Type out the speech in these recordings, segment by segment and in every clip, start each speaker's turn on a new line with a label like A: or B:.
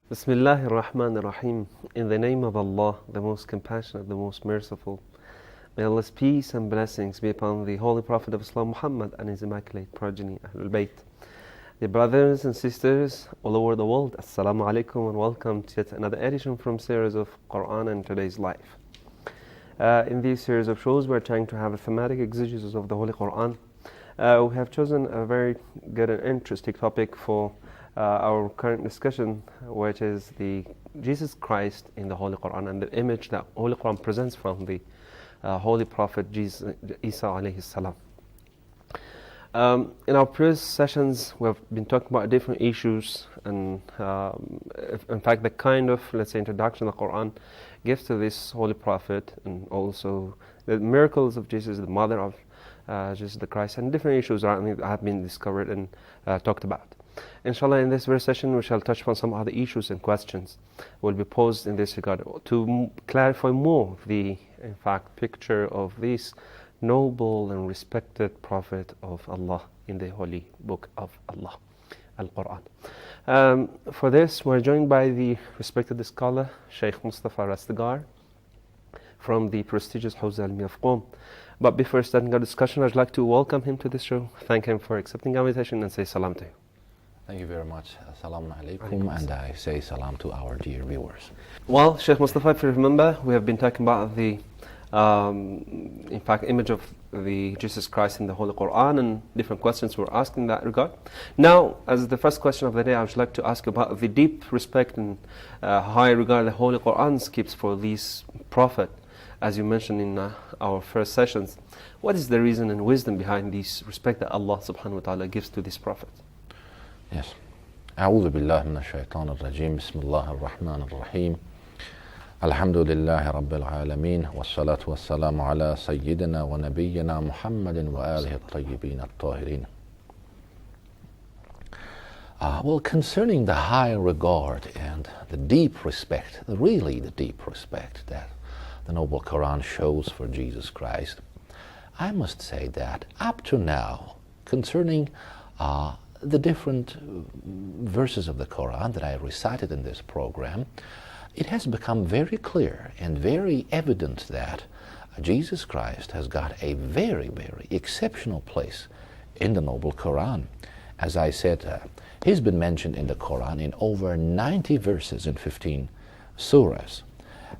A: Bismillah ar-Rahman ar-Rahim. In the name of Allah, the most compassionate, the most merciful. May Allah's peace and blessings be upon the Holy Prophet of Islam Muhammad and his immaculate progeny, Ahlul Bayt. Dear brothers and sisters all over the world, Assalamu alaikum and welcome to yet another edition from series of Quran and Today's Life. In this series of shows, we're trying to have a thematic exegesis of the Holy Quran. We have chosen a very good and interesting topic for our current discussion, which is the Jesus Christ in the Holy Quran and the image that Holy Quran presents from the Holy Prophet Jesus, Isa alayhi salam. In our previous sessions, we have been talking about different issues and in fact the kind of, let's say, introduction the Quran gives to this Holy Prophet, and also the miracles of Jesus, the mother of Jesus the Christ, and different issues that have been discovered and talked about. Inshallah, in this very session, we shall touch upon some other issues and questions will be posed in this regard to clarify more the, in fact, picture of this noble and respected Prophet of Allah in the Holy Book of Allah, Al-Quran. For this, we're joined by the respected scholar, Shaykh Mustafa Rastegar, from the prestigious Hawza Al-Ilmiya of Qom. But before starting our discussion, I'd like to welcome him to this show, thank him for accepting our invitation, and say salam to him.
B: Thank you very much. Assalamu alaikum, and I say salam to our dear viewers.
A: Well, Shaykh Mustafa, if you remember, we have been talking about the, in fact, image of the Jesus Christ in the Holy Quran, and different questions were asked in that regard. Now, as the first question of the day, I would like to ask about the deep respect and high regard the Holy Quran keeps for this Prophet, as you mentioned in our first sessions. What is the reason and wisdom behind this respect that Allah subhanahu wa ta'ala gives to this Prophet?
B: Yes. أعوذ بالله من الشيطان الرجيم بسم الله الرحمن الرحيم الحمد لله رب العالمين والصلاة والسلام على سيدنا ونبينا محمد وآله الطيبين الطاهرين. Well, concerning the high regard and the deep respect, really the deep respect that the Noble Quran shows for Jesus Christ, I must say that up to now, concerning the different verses of the Quran that I recited in this program, it has become very clear and very evident that Jesus Christ has got a very, very exceptional place in the Noble Quran. As I said, he's been mentioned in the Quran in over 90 verses in 15 surahs.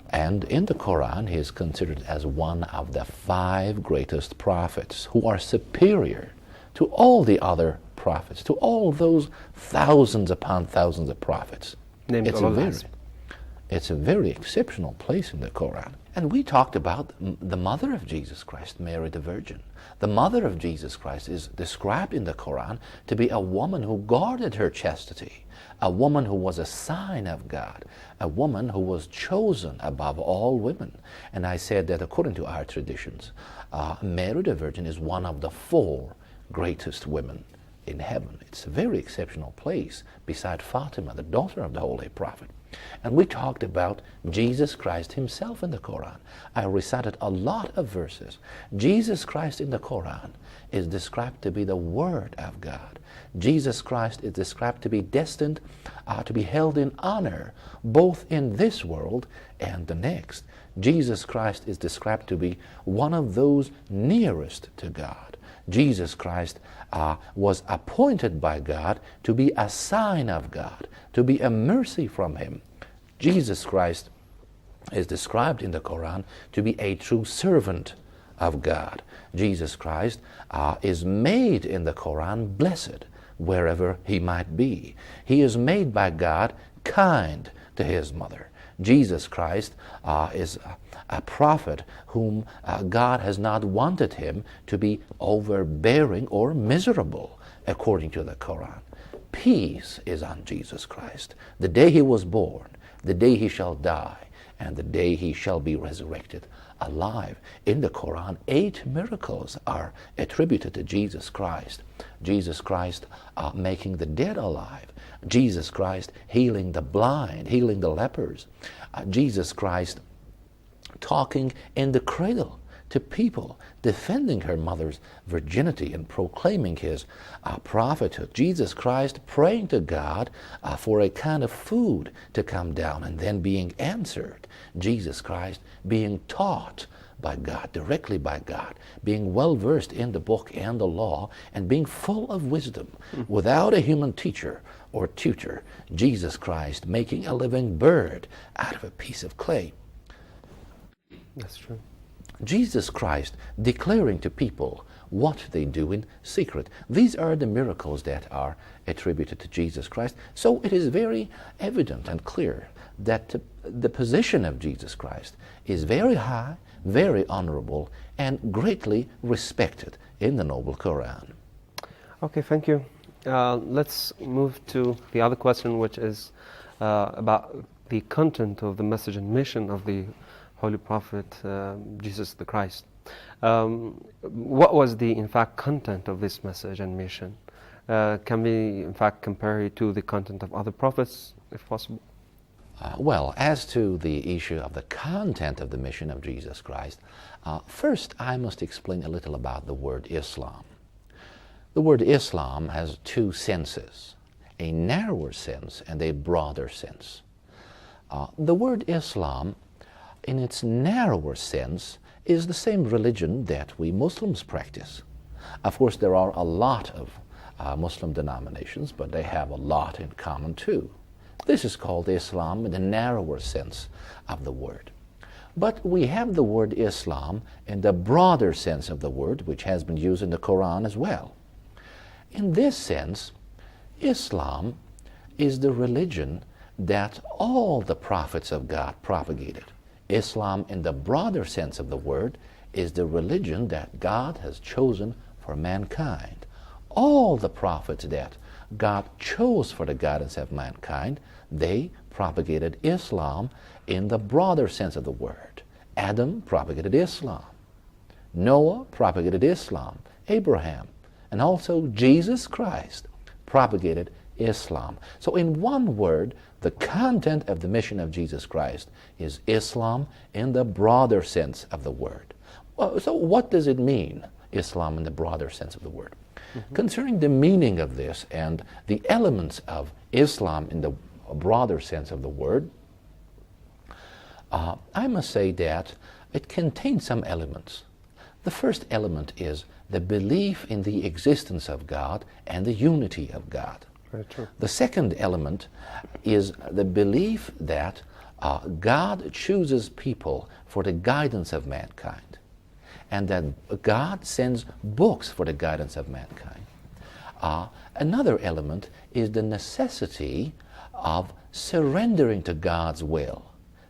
B: And in the Quran, he is considered as one of the 5 greatest prophets who are superior to all the other prophets, to all those thousands upon thousands of prophets. It's a very exceptional place in the Quran. And we talked about the mother of Jesus Christ, Mary the Virgin. The mother of Jesus Christ is described in the Quran to be a woman who guarded her chastity, a woman who was a sign of God, a woman who was chosen above all women. And I said that according to our traditions, Mary the Virgin is one of the 4 greatest women in heaven. It's a very exceptional place beside Fatima, the daughter of the Holy Prophet. And we talked about Jesus Christ himself in the Quran. I recited a lot of verses. Jesus Christ in the Quran is described to be the Word of God. Jesus Christ is described to be destined to be held in honor both in this world and the next. Jesus Christ is described to be one of those nearest to God. Jesus Christ was appointed by God to be a sign of God, to be a mercy from Him. Jesus Christ is described in the Quran to be a true servant of God. Jesus Christ is made in the Quran blessed wherever He might be. He is made by God kind to His mother. Jesus Christ is a prophet whom God has not wanted him to be overbearing or miserable, according to the Quran. Peace is on Jesus Christ. The day He was born, the day He shall die, and the day He shall be resurrected alive. In the Quran, 8 miracles are attributed to Jesus Christ. Jesus Christ making the dead alive. Jesus Christ healing the blind, healing the lepers. Jesus Christ talking in the cradle to people, defending her mother's virginity and proclaiming his prophethood. Jesus Christ praying to God for a kind of food to come down and then being answered. Jesus Christ being taught by God, directly by God, being well versed in the book and the law, and being full of wisdom, without a human teacher or tutor. Jesus Christ making a living bird out of a piece of clay.
A: That's true.
B: Jesus Christ declaring to people what they do in secret. These are the miracles that are attributed to Jesus Christ. So it is very evident and clear that the position of Jesus Christ is very high, very honorable, and greatly respected in the Noble Quran.
A: Okay, thank you. Let's move to the other question, which is about the content of the message and mission of the Holy Prophet Jesus the Christ. What was the, in fact, content of this message and mission? Can we, in fact, compare it to the content of other prophets, if possible?
B: Well, as to the issue of the content of the mission of Jesus Christ, first I must explain a little about the word Islam. The word Islam has two senses, a narrower sense and a broader sense. The word Islam, in its narrower sense, is the same religion that we Muslims practice. Of course, there are a lot of Muslim denominations, but they have a lot in common too. This is called Islam in the narrower sense of the word. But we have the word Islam in the broader sense of the word, which has been used in the Quran as well. In this sense, Islam is the religion that all the prophets of God propagated. Islam, in the broader sense of the word, is the religion that God has chosen for mankind. All the prophets that God chose for the guidance of mankind, they propagated Islam in the broader sense of the word. Adam propagated Islam. Noah propagated Islam. Abraham, and also Jesus Christ propagated Islam. So in one word, the content of the mission of Jesus Christ is Islam in the broader sense of the word. Well, so what does it mean, Islam in the broader sense of the word? Concerning the meaning of this and the elements of Islam in the broader sense of the word, I must say that it contains some elements. The first element is the belief in the existence of God and the unity of God.
A: Very true.
B: The second element is the belief that God chooses people for the guidance of mankind, and that God sends books for the guidance of mankind. Another element is the necessity of surrendering to God's will,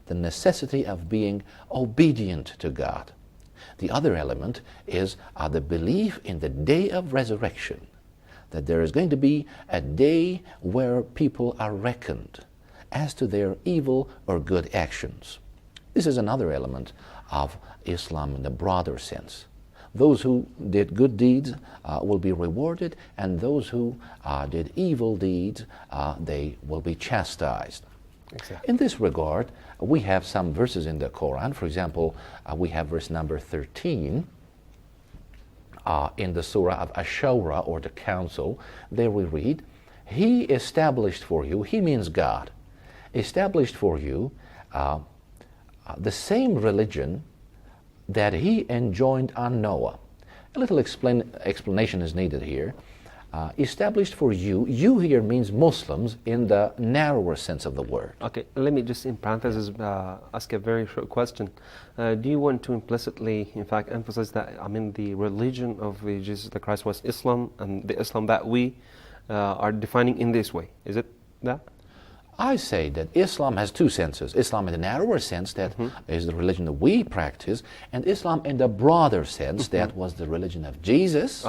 B: the necessity of being obedient to God. The other element is the belief in the day of resurrection, that there is going to be a day where people are reckoned as to their evil or good actions. This is another element of Islam in the broader sense. Those who did good deeds will be rewarded, and those who did evil deeds, they will be chastised.
A: Exactly.
B: In this regard, we have some verses in the Quran. For example, we have verse number 13 in the Surah of Ash-Shura, or the Council. There we read, He established for you, He means God, established for you the same religion that He enjoined on Noah. A little explanation is needed here. Established for you here means Muslims in the narrower sense of the word.
A: Okay, let me just in parentheses ask a very short question. Do you want to implicitly, in fact, emphasize that, the religion of Jesus the Christ was Islam, and the Islam that we are defining in this way? Is it that?
B: I say that Islam has two senses. Islam in the narrower sense, that is the religion that we practice, and Islam in the broader sense, that was the religion of Jesus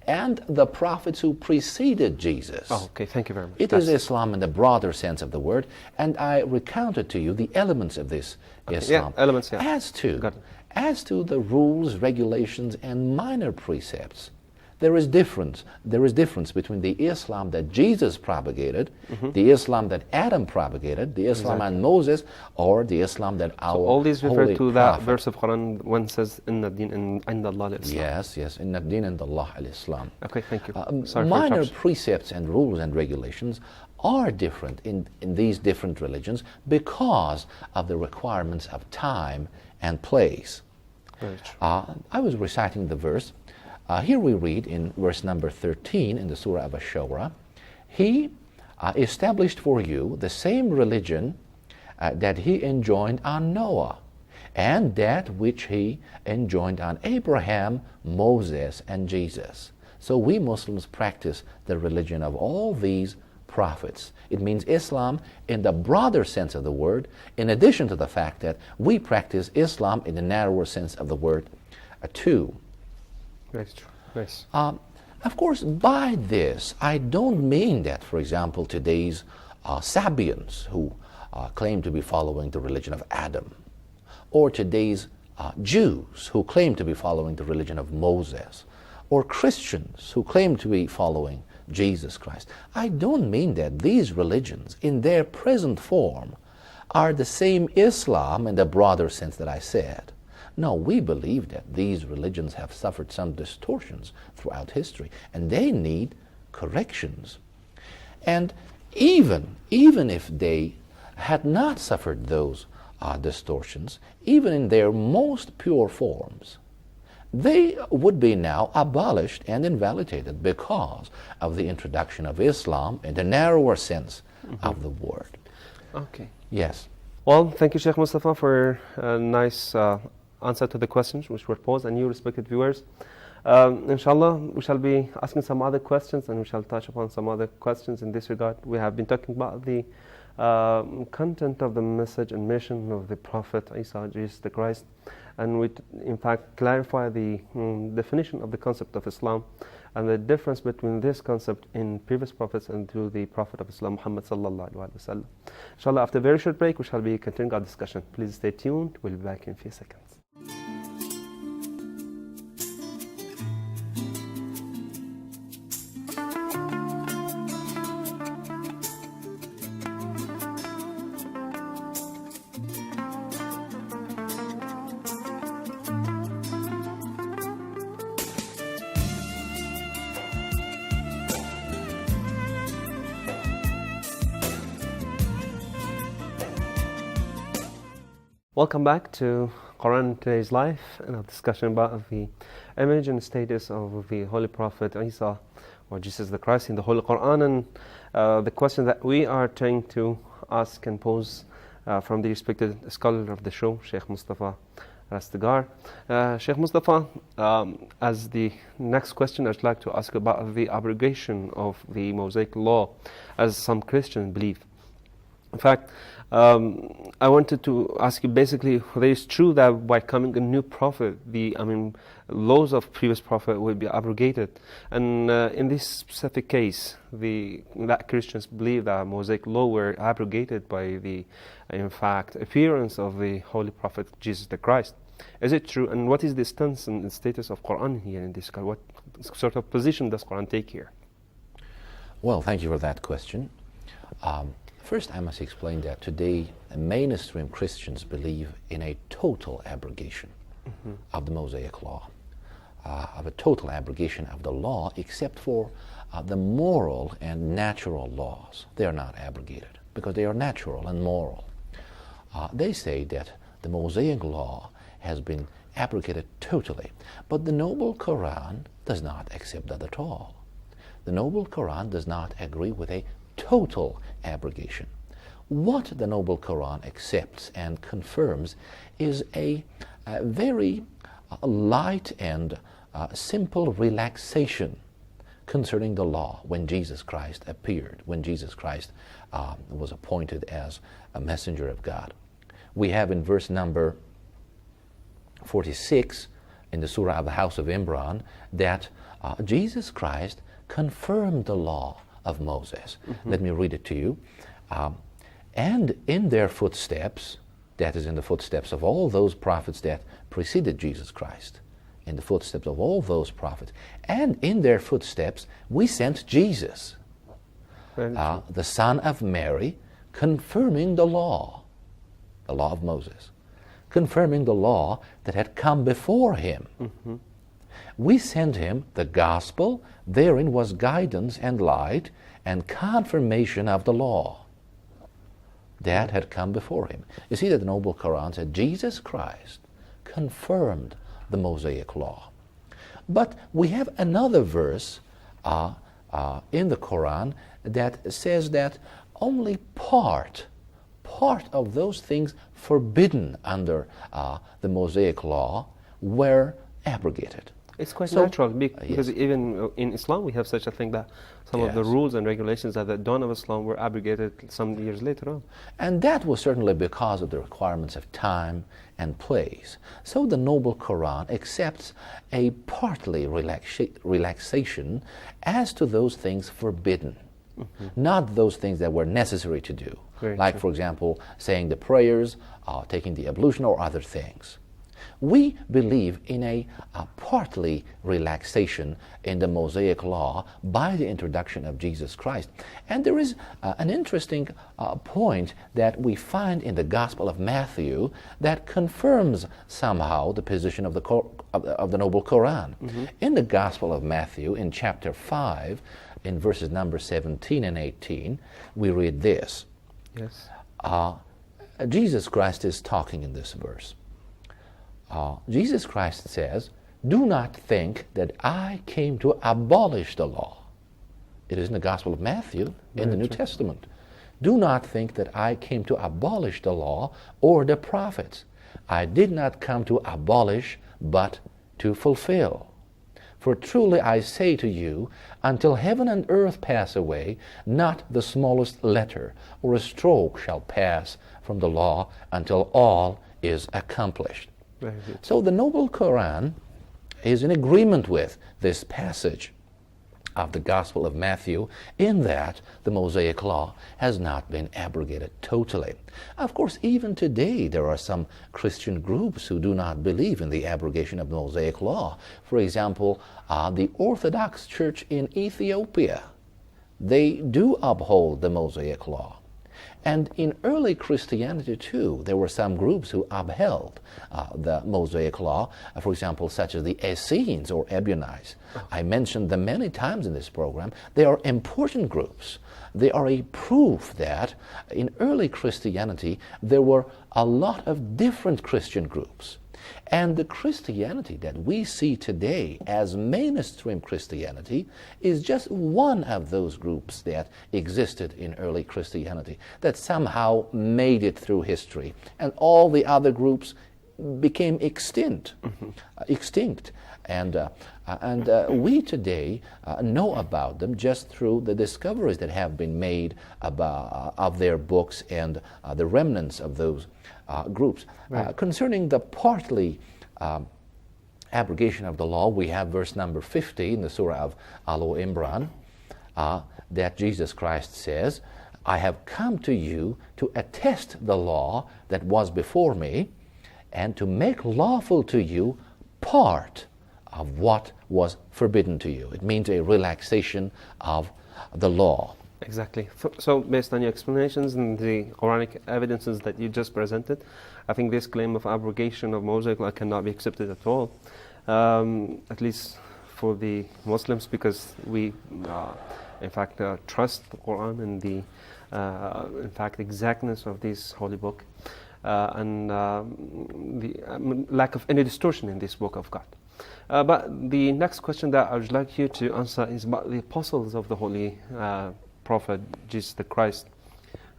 B: and the prophets who preceded Jesus.
A: Oh, okay, thank you very much.
B: It is Islam in the broader sense of the word, and I recounted to you the elements of this Islam.
A: Yeah, elements, yeah.
B: As to the rules, regulations, and minor precepts, there is difference. There is difference between the Islam that Jesus propagated, the Islam that Adam propagated, the Islam and Moses, or the Islam that our
A: all these refer
B: holy
A: to that
B: prophet.
A: verse of Quran when it says inna din inda Allah al-Islam.
B: Yes, yes. Inna ad-din inda Allah al-Islam.
A: Okay, thank you. Sorry for
B: Minor
A: interruption.
B: precepts and rules and regulations are different in these different religions because of the requirements of time and place.
A: Very true.
B: I was reciting the verse. Here we read in verse number 13 in the Surah of Ash-Shura, He established for you the same religion that He enjoined on Noah, and that which He enjoined on Abraham, Moses, and Jesus. So we Muslims practice the religion of all these prophets. It means Islam in the broader sense of the word, in addition to the fact that we practice Islam in the narrower sense of the word too.
A: Very true. Nice.
B: Of course, by this, I don't mean that, for example, today's Sabians who claim to be following the religion of Adam, or today's Jews who claim to be following the religion of Moses, or Christians who claim to be following Jesus Christ. I don't mean that these religions, in their present form, are the same Islam in the broader sense that I said. No, we believe that these religions have suffered some distortions throughout history, and they need corrections. And even if they had not suffered those distortions, even in their most pure forms, they would be now abolished and invalidated because of the introduction of Islam in the narrower sense of the word.
A: Okay.
B: Yes.
A: Well, thank you, Sheikh Mustafa, for a nice answer to the questions which were posed, and you, respected viewers. Inshallah, we shall be asking some other questions, and we shall touch upon some other questions in this regard. We have been talking about the content of the message and mission of the Prophet Isa, Jesus the Christ, and we in fact clarify the definition of the concept of Islam and the difference between this concept in previous prophets and through the Prophet of Islam, Muhammad sallallahu alaihi wasallam. Inshallah, after a very short break, we shall be continuing our discussion. Please stay tuned. We'll be back in a few seconds. Welcome back to Quran in Today's Life and our discussion about the image and status of the Holy Prophet Isa, or Jesus the Christ, in the Holy Quran. And the question that we are trying to ask and pose from the respected scholar of the show, Sheikh Mustafa Rastegar. Sheikh Mustafa, as the next question, I'd like to ask about the abrogation of the Mosaic Law, as some Christians believe. In fact, I wanted to ask you basically whether it's true that by coming a new prophet, the laws of previous prophet will be abrogated. And in this specific case, that Christians believe that Mosaic law were abrogated by the, in fact, appearance of the Holy Prophet Jesus the Christ. Is it true? And what is the stance and status of Quran here in this? What sort of position does Quran take here?
B: Well, thank you for that question. First, I must explain that today mainstream Christians believe in a total abrogation of the Mosaic Law, of a total abrogation of the law except for the moral and natural laws. They are not abrogated because they are natural and moral. They say that the Mosaic Law has been abrogated totally, but the Noble Quran does not accept that at all. The Noble Quran does not agree with a total abrogation. What the Noble Quran accepts and confirms is a very light and simple relaxation concerning the law when Jesus Christ appeared, when Jesus Christ was appointed as a messenger of God. We have in verse number 46 in the Surah of the House of Imran that Jesus Christ confirmed the law of Moses. Let me read it to you. And in their footsteps, that is in the footsteps of all those prophets that preceded Jesus Christ, in the footsteps of all those prophets. And in their footsteps, we sent Jesus, the son of Mary, confirming the law of Moses, confirming the law that had come before him.
A: Mm-hmm.
B: We sent him the gospel. Therein was guidance and light and confirmation of the law that had come before him. You see that the Noble Quran said Jesus Christ confirmed the Mosaic law. But we have another verse in the Quran that says that only part of those things forbidden under the Mosaic law were abrogated.
A: It's quite
B: So,
A: natural because
B: yes.
A: even in Islam we have such a thing that some of the
B: Yes.
A: rules and regulations at the dawn of Islam were abrogated some years later on.
B: And that was certainly because of the requirements of time and place. So the Noble Quran accepts a partly relaxation as to those things forbidden, not those things that were necessary to do.
A: Very
B: Like,
A: true.
B: for example, saying the prayers, taking the ablution, or other things. We believe in a partly relaxation in the Mosaic law by the introduction of Jesus Christ. And there is an interesting point that we find in the Gospel of Matthew that confirms somehow the position of the Noble Quran. In the Gospel of Matthew, in chapter 5, in verses number 17 and 18, we read this.
A: Yes.
B: Jesus Christ is talking in this verse. Jesus Christ says, "Do not think that I came to abolish the law." It is in the Gospel of Matthew in the New Testament. "Do not think that I came to abolish the law or the prophets. I did not come to abolish, but to fulfill. For truly I say to you, until heaven and earth pass away, not the smallest letter or a stroke shall pass from the law until all is accomplished."
A: Very good.
B: So the Noble Quran is in agreement with this passage of the Gospel of Matthew in that the Mosaic law has not been abrogated totally. Of course, even today there are some Christian groups who do not believe in the abrogation of the Mosaic law. For example, the Orthodox Church in Ethiopia, they do uphold the Mosaic law. And in early Christianity, too, there were some groups who upheld the Mosaic law, for example, such as the Essenes or Ebionites. I mentioned them many times in this program. They are important groups. They are a proof that in early Christianity, there were a lot of different Christian groups. And the Christianity that we see today as mainstream Christianity is just one of those groups that existed in early Christianity, that somehow made it through history. And all the other groups became extinct. And we today know about them just through the discoveries that have been made of their books and the remnants of those groups.
A: Right.
B: Concerning the partly abrogation of the law, we have verse number 50 in the Surah of Al-Imran that Jesus Christ says, "I have come to you to attest the law that was before me and to make lawful to you part of what was forbidden to you." It means a relaxation of the law.
A: Exactly. So based on your explanations and the Quranic evidences that you just presented, I think this claim of abrogation of Mosaic law cannot be accepted at all, at least for the Muslims, because we, in fact, trust the Quran and the, in fact, exactness of this holy book, and the lack of any distortion in this book of God. But the next question that I would like you to answer is about the apostles of the Holy Prophet Jesus the Christ.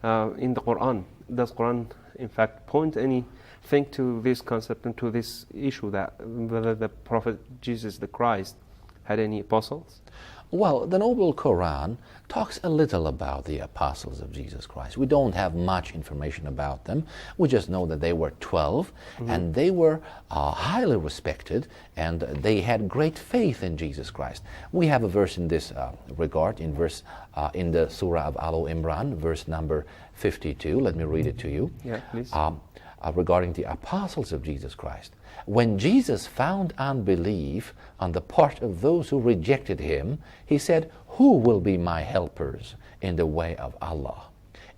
A: In the Quran, does Quran in fact point anything to this concept and to this issue that whether the Prophet Jesus the Christ had any apostles?
B: Well, the Noble Quran talks a little about the apostles of Jesus Christ. We don't have much information about them. We just know that they were 12, and they were highly respected, and they had great faith in Jesus Christ. We have a verse in this regard, in the Surah of Al-Imran, verse number 52. Let me read it to you.
A: Yeah, please.
B: regarding the apostles of Jesus Christ. When Jesus found unbelief on the part of those who rejected him, he said, "Who will be my helpers in the way of Allah?"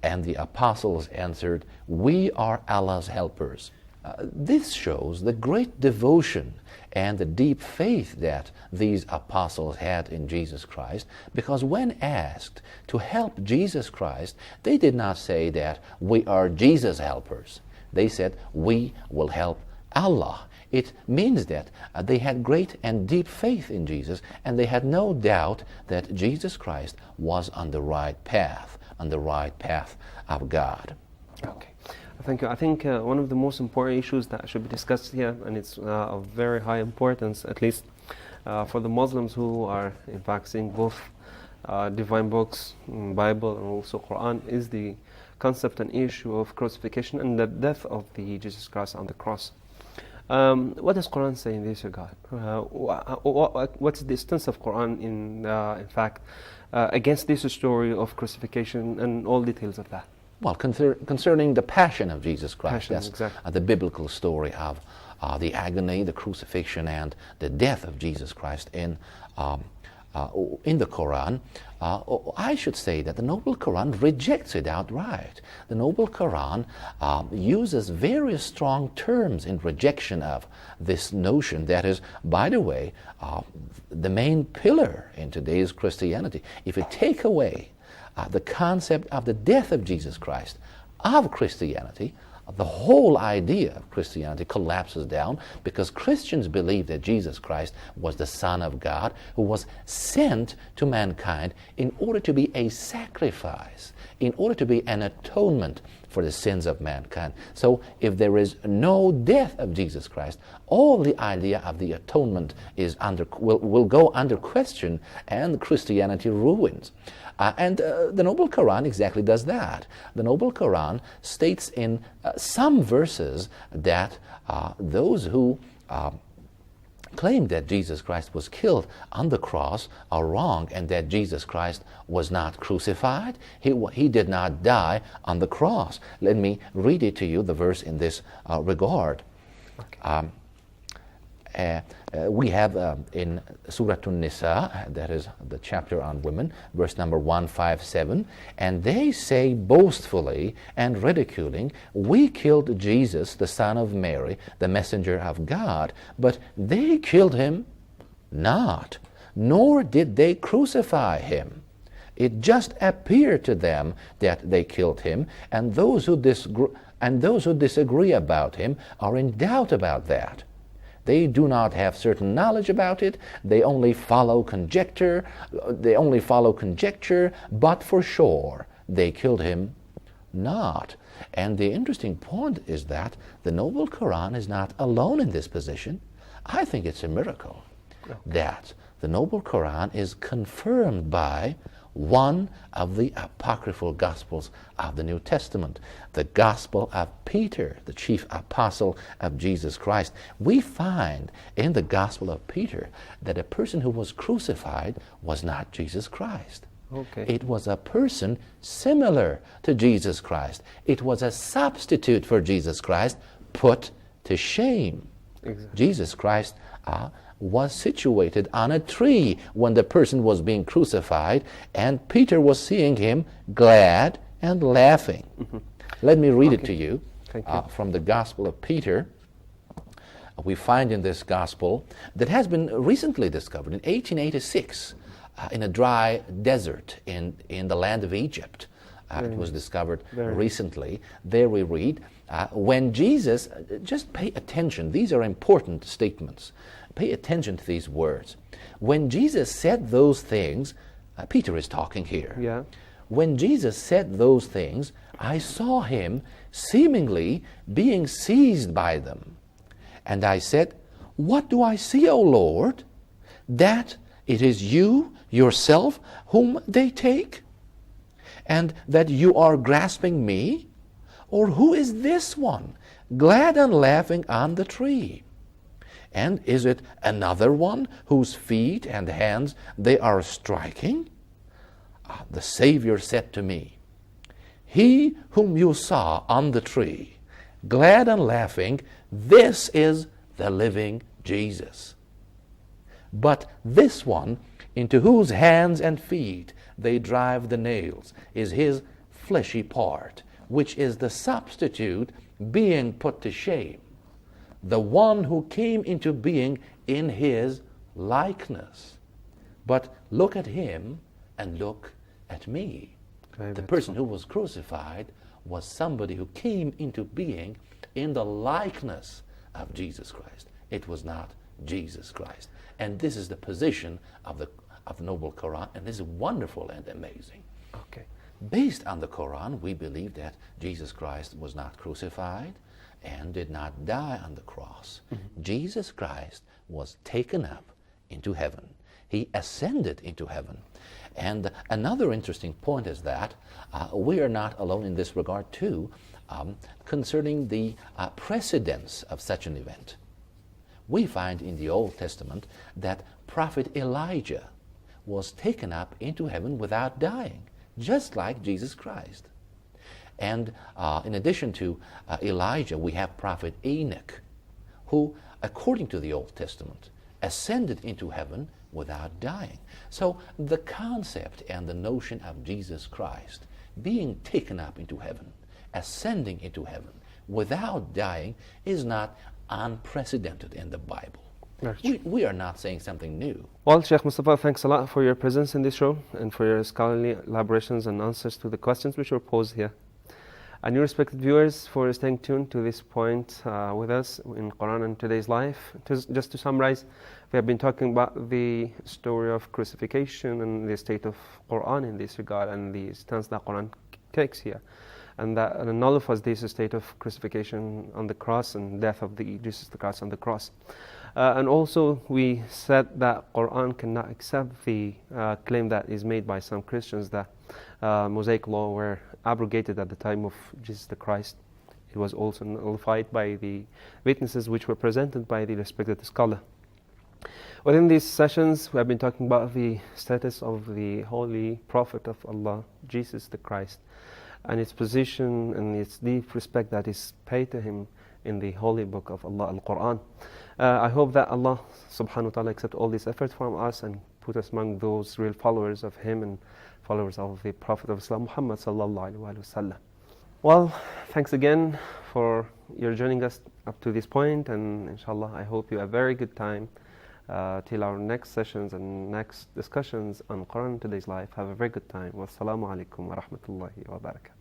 B: And the apostles answered, "We are Allah's helpers." This shows the great devotion and the deep faith that these apostles had in Jesus Christ, because when asked to help Jesus Christ, they did not say that we are Jesus' helpers. They said, "We will help Allah." It means that they had great and deep faith in Jesus, and they had no doubt that Jesus Christ was on the right path of God.
A: Okay. Thank you. I think one of the most important issues that should be discussed here, and it's of very high importance, at least for the Muslims who are in fact seeing both divine books, Bible and also Quran, is the concept and issue of crucifixion and the death of the Jesus Christ on the cross. What does Quran say in this regard? What's the stance of Quran in fact against this story of crucifixion and all details of that?
B: Well, concerning the passion of Jesus Christ, that's
A: exactly.
B: The biblical story of the agony, the crucifixion, and the death of Jesus Christ in the Quran, I should say that the Noble Quran rejects it outright. The Noble Quran uses very strong terms in rejection of this notion that is, by the way, the main pillar in today's Christianity. If you take away the concept of the death of Jesus Christ of Christianity, the whole idea of Christianity collapses down, because Christians believe that Jesus Christ was the Son of God who was sent to mankind in order to be a sacrifice, in order to be an atonement for the sins of mankind. So if there is no death of Jesus Christ, all the idea of the atonement will go under question, and Christianity ruins. And the Noble Quran exactly does that. The Noble Quran states in some verses that those who claim that Jesus Christ was killed on the cross are wrong, and that Jesus Christ was not crucified. He did not die on the cross. Let me read it to you, the verse in this regard.
A: Okay.
B: We have in Surah An-Nisa, that is the chapter on women, verse number 157, "And they say boastfully and ridiculing, 'We killed Jesus, the son of Mary, the messenger of God.' But they killed him not, nor did they crucify him. It just appeared to them that they killed him, and those who disagree about him are in doubt about that. They do not have certain knowledge about it. They only follow conjecture. But for sure, they killed him not." And the interesting point is that the Noble Quran is not alone in this position. I think it's a miracle that the Noble Quran is confirmed by one of the apocryphal Gospels of the New Testament, the Gospel of Peter, the chief apostle of Jesus Christ. We find in the Gospel of Peter that a person who was crucified was not Jesus Christ.
A: Okay.
B: It was a person similar to Jesus Christ. It was a substitute for Jesus Christ, put to shame.
A: Exactly.
B: Jesus Christ was situated on a tree when the person was being crucified, and Peter was seeing him glad and laughing. Mm-hmm. Let me read it to you, from the Gospel of Peter. We find in this Gospel that has been recently discovered in 1886 in a dry desert in the land of Egypt. It was discovered recently. There we read, when Jesus, just pay attention, these are important statements. Pay attention to these words. When Jesus said those things, Peter is talking here.
A: Yeah.
B: When Jesus said those things, I saw him seemingly being seized by them. And I said, "What do I see, O Lord? That it is you yourself whom they take? And that you are grasping me? Or who is this one, glad and laughing on the tree? And is it another one whose feet and hands they are striking?" The Savior said to me, "He whom you saw on the tree, glad and laughing, this is the living Jesus. But this one, into whose hands and feet they drive the nails, is his fleshy part, which is the substitute being put to shame, the one who came into being in his likeness. But look at him and look at me. The person who was crucified was somebody who came into being in the likeness of Jesus Christ. It was not Jesus Christ. And this is the position of the Noble Quran, and this is wonderful and amazing.
A: Okay.
B: Based on the Quran, we believe that Jesus Christ was not crucified and did not die on the cross. Jesus Christ was taken up into heaven. He ascended into heaven. And another interesting point is that we are not alone in this regard too, concerning the precedence of such an event. We find in the Old Testament that Prophet Elijah was taken up into heaven without dying, just like Jesus Christ. And in addition to Elijah, we have Prophet Enoch, who, according to the Old Testament, ascended into heaven without dying. So the concept and the notion of Jesus Christ being taken up into heaven, ascending into heaven without dying, is not unprecedented in the Bible. We are not saying something new.
A: Well, Sheikh Mustafa, thanks a lot for your presence in this show and for your scholarly elaborations and answers to the questions which were posed here. And your respected viewers for staying tuned to this point with us in Quran and Today's Life. Just to summarize, we have been talking about the story of crucifixion and the state of Quran in this regard and the stance that Quran takes here. And that nullifies this state of crucifixion on the cross and death of Jesus the Christ on the cross. And also we said that Quran cannot accept the claim that is made by some Christians that Mosaic law were abrogated at the time of Jesus the Christ. It was also nullified by the witnesses which were presented by the respected scholar. Within these sessions, we have been talking about the status of the Holy Prophet of Allah, Jesus the Christ, and its position and its deep respect that is paid to him in the Holy Book of Allah, Al-Quran. I hope that Allah subhanahu wa ta'ala accept all this effort from us and put us among those real followers of him and followers of the Prophet of Islam, Muhammad sallallahu alaihi wasallam. Well, thanks again for your joining us up to this point, and inshallah I hope you have a very good time till our next sessions and next discussions on Quran Today's Life. Have a very good time. Wassalamu alaikum wa rahmatullahi wa barakatuh.